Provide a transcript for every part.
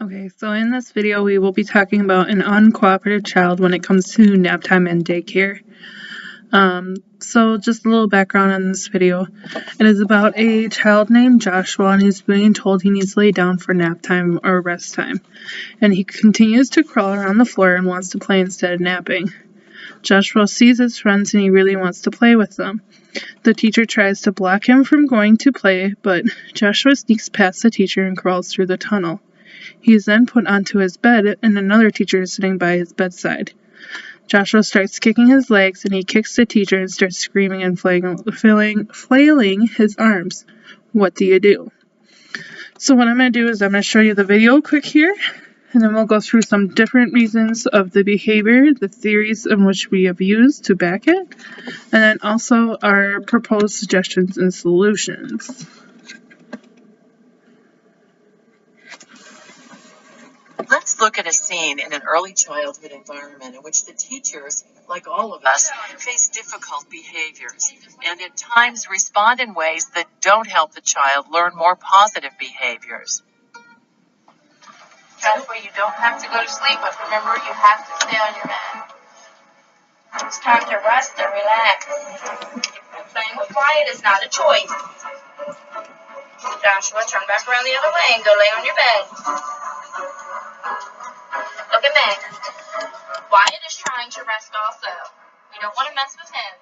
Okay, so in this video we will be talking about an uncooperative child when it comes to nap time and daycare. So just a little background on this video. It is about a child named Joshua, and he's being told he needs to lay down for nap time or rest time. And he continues to crawl around the floor and wants to play instead of napping. Joshua sees his friends and he really wants to play with them. The teacher tries to block him from going to play, but Joshua sneaks past the teacher and crawls through the tunnel. He is then put onto his bed, and another teacher is sitting by his bedside. Joshua starts kicking his legs, and he kicks the teacher and starts screaming and flailing his arms. What do you do? So what I'm going to do is I'm going to show you the video quick here, and then we'll go through some different reasons of the behavior, the theories in which we have used to back it, and then also our proposed suggestions and solutions. Let's look at a scene in an early childhood environment in which the teachers, like all of us, face difficult behaviors and at times respond in ways that don't help the child learn more positive behaviors. Joshua, you don't have to go to sleep, but remember, you have to stay on your mat. It's time to rest and relax. Playing with quiet is not a choice. Joshua, turn back around the other way and go lay on your bed. Look at Meg. Wyatt is trying to rest also. You don't want to mess with him.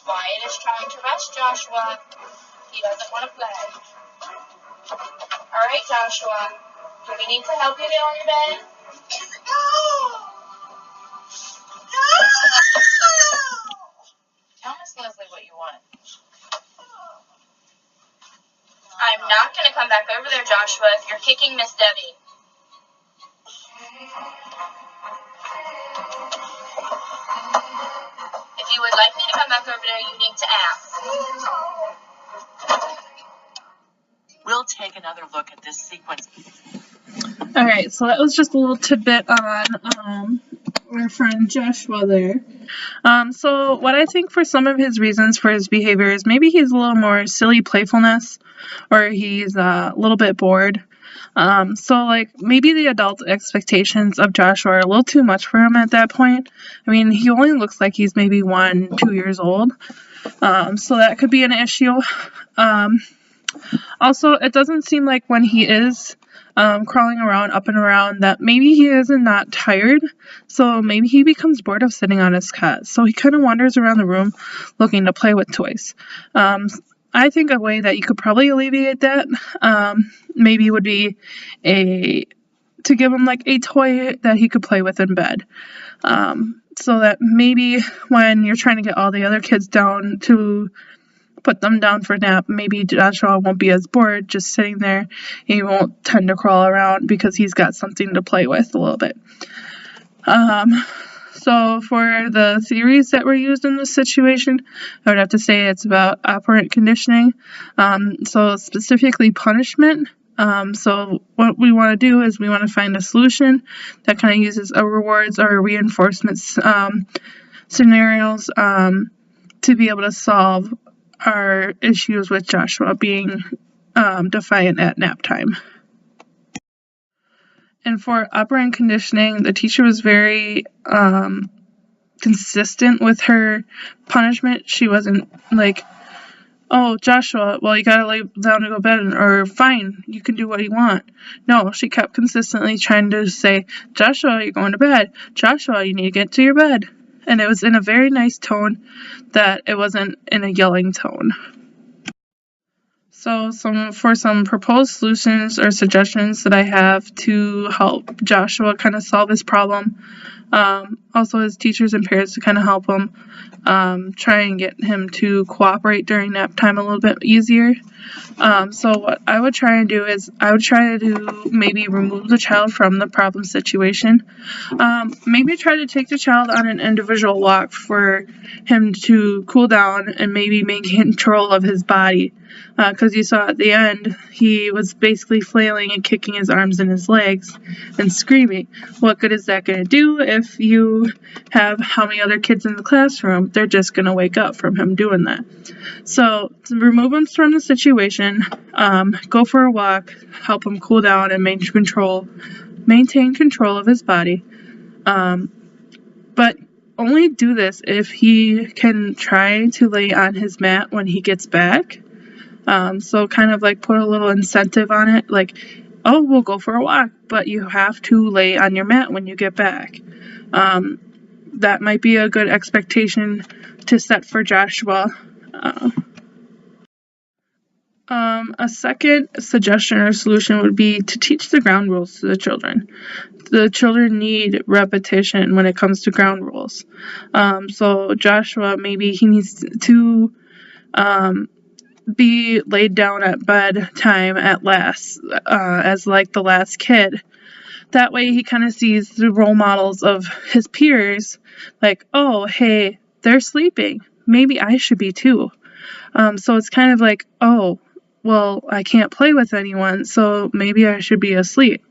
Wyatt is trying to rest, Joshua. He doesn't want to play. All right, Joshua. Do we need to help you get on your bed? Tell Miss Leslie what you want. I'm not going to come back over there, Joshua, if you're kicking Miss Debbie. If you would like me to come back over there, you need to ask. We'll take another look at this sequence. Alright, so that was just a little tidbit on our friend Joshua there. So what I think for some of his reasons for his behavior is maybe he's a little more silly playfulness, or he's a little bit bored. So like maybe the adult expectations of Joshua are a little too much for him at that point. I mean, he only looks like he's maybe 1-2 years old. So that could be an issue. Also, it doesn't seem like when he is crawling around, up and around, that maybe he isn't not tired, so maybe he becomes bored of sitting on his cot, so he kind of wanders around the room looking to play with toys. I think a way that you could probably alleviate that maybe would be to give him like a toy that he could play with in bed, so that maybe when you're trying to get all the other kids down to put them down for a nap, maybe Joshua won't be as bored just sitting there. He won't tend to crawl around because he's got something to play with a little bit. So for the theories that were used in this situation, I would have to say it's about operant conditioning. So specifically punishment. So what we want to do is we want to find a solution that kind of uses a rewards or reinforcement scenarios to be able to solve our issues with Joshua being defiant at nap time. And for operant conditioning, the teacher was very consistent with her punishment. She wasn't like, oh, Joshua, well, you gotta lay down to go to bed, or fine, you can do what you want. No, she kept consistently trying to say, Joshua, you're going to bed. Joshua, you need to get to your bed. And it was in a very nice tone, that it wasn't in a yelling tone. So for some proposed solutions or suggestions that I have to help Joshua kind of solve his problem, also his teachers and parents to kind of help him try and get him to cooperate during nap time a little bit easier. So what I would try and do is I would try to maybe remove the child from the problem situation. Maybe try to take the child on an individual walk for him to cool down and maybe maintain control of his body. Because you saw at the end, he was basically flailing and kicking his arms and his legs and screaming. What good is that going to do if you to have how many other kids in the classroom, they're just going to wake up from him doing that. So to remove him from the situation, go for a walk, help him cool down and maintain control of his body. But only do this if he can try to lay on his mat when he gets back. So kind of like put a little incentive on it, like, oh, we'll go for a walk, but you have to lay on your mat when you get back. That might be a good expectation to set for Joshua. A second suggestion or solution would be to teach the ground rules to the children. The children need repetition when it comes to ground rules. So Joshua, maybe he needs to be laid down at bedtime at last, as like the last kid. That way he kind of sees the role models of his peers, like, oh, hey, they're sleeping. Maybe I should be too. So it's kind of like, oh, well, I can't play with anyone, so maybe I should be asleep.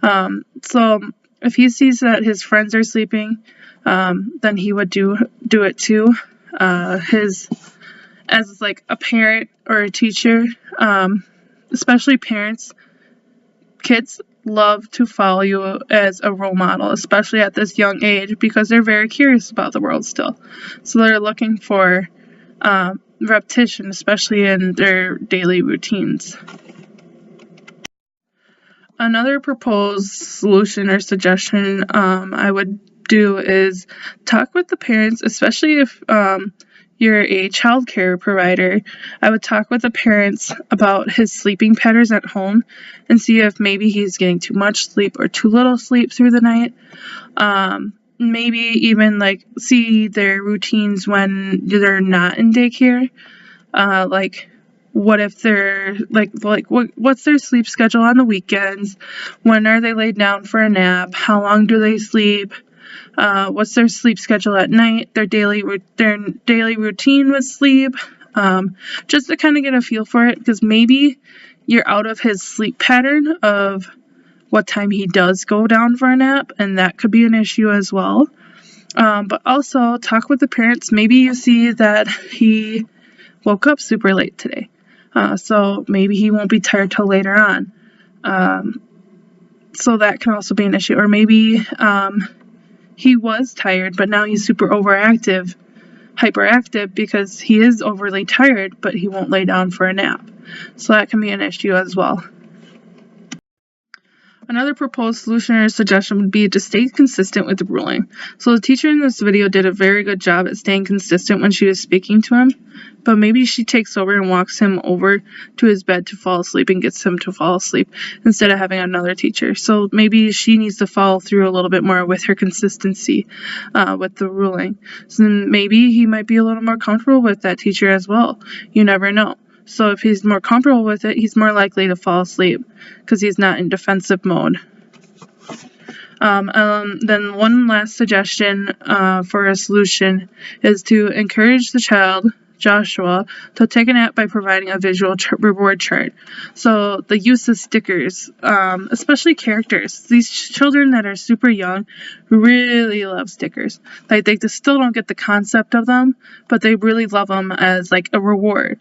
So if he sees that his friends are sleeping, then he would do it too. As like a parent or a teacher, especially parents, kids love to follow you as a role model, especially at this young age, because they're very curious about the world still. So they're looking for repetition, especially in their daily routines. Another proposed solution or suggestion I would do is talk with the parents, especially if you're a child care provider. I would talk with the parents about his sleeping patterns at home and see if maybe he's getting too much sleep or too little sleep through the night. Maybe even like see their routines when they're not in daycare. Like what if they're what's their sleep schedule on the weekends? When are they laid down for a nap? How long do they sleep? What's their sleep schedule at night? Their daily routine with sleep. Just to kind of get a feel for it, because maybe you're out of his sleep pattern of what time he does go down for a nap, and that could be an issue as well. But also talk with the parents. Maybe you see that he woke up super late today, so maybe he won't be tired till later on. So that can also be an issue. Or maybe he was tired, but now he's super hyperactive because he is overly tired, but he won't lay down for a nap. So that can be an issue as well. Another proposed solution or suggestion would be to stay consistent with the ruling. So the teacher in this video did a very good job at staying consistent when she was speaking to him, but maybe she takes over and walks him over to his bed to fall asleep and gets him to fall asleep instead of having another teacher. So maybe she needs to follow through a little bit more with her consistency with the ruling. So then maybe he might be a little more comfortable with that teacher as well. You never know. So if he's more comfortable with it, he's more likely to fall asleep because he's not in defensive mode. Then one last suggestion for a solution is to encourage the child, Joshua, to take a nap by providing a visual reward chart. So the use of stickers, especially characters. These children that are super young really love stickers. Like they still don't get the concept of them, but they really love them as like a reward.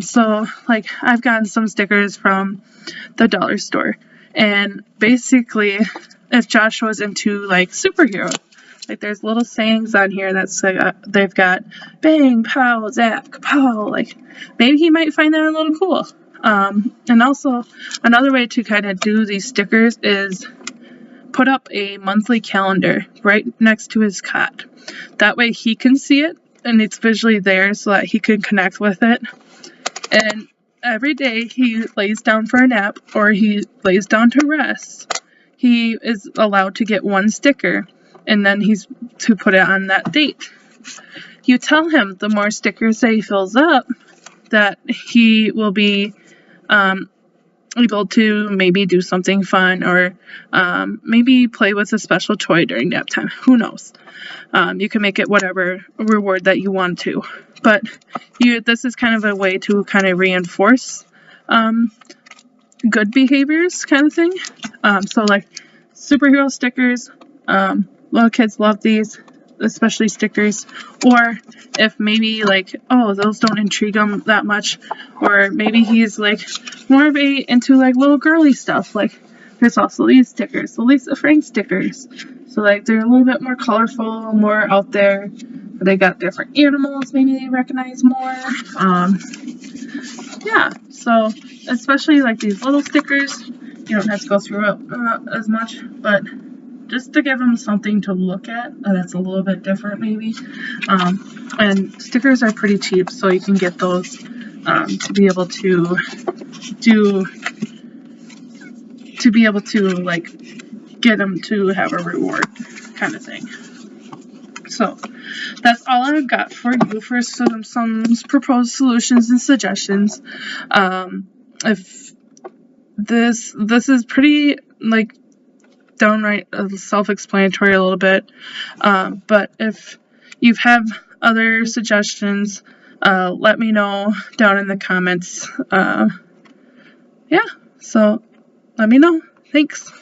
So like I've gotten some stickers from the dollar store, and basically if Joshua's into like superheroes, like there's little sayings on here that's like they've got bang, pow, zap, kapow. Like maybe he might find that a little cool. And also another way to kind of do these stickers is put up a monthly calendar right next to his cot. That way he can see it and it's visually there so that he can connect with it. And every day he lays down for a nap or he lays down to rest, he is allowed to get one sticker, and then he's to put it on that date. You tell him the more stickers that he fills up, that he will be able to maybe do something fun or maybe play with a special toy during nap time. Who knows? You can make it whatever reward that you want to. But this is kind of a way to kind of reinforce good behaviors kind of thing. So like superhero stickers, little kids love these, especially stickers. Or if maybe like, oh, those don't intrigue him that much, or maybe he's like more of into like little girly stuff. Like there's also these stickers, the Lisa Frank stickers. So like they're a little bit more colorful, more out there. They got different animals, maybe they recognize more. Yeah, so especially like these little stickers, you don't have to go through it as much, but just to give them something to look at that's a little bit different maybe. And stickers are pretty cheap, so you can get those to be able to like get them to have a reward kind of thing. So that's all I've got for you for some proposed solutions and suggestions. If this is pretty like downright self-explanatory a little bit, but if you have other suggestions, let me know down in the comments. Yeah, so let me know. Thanks.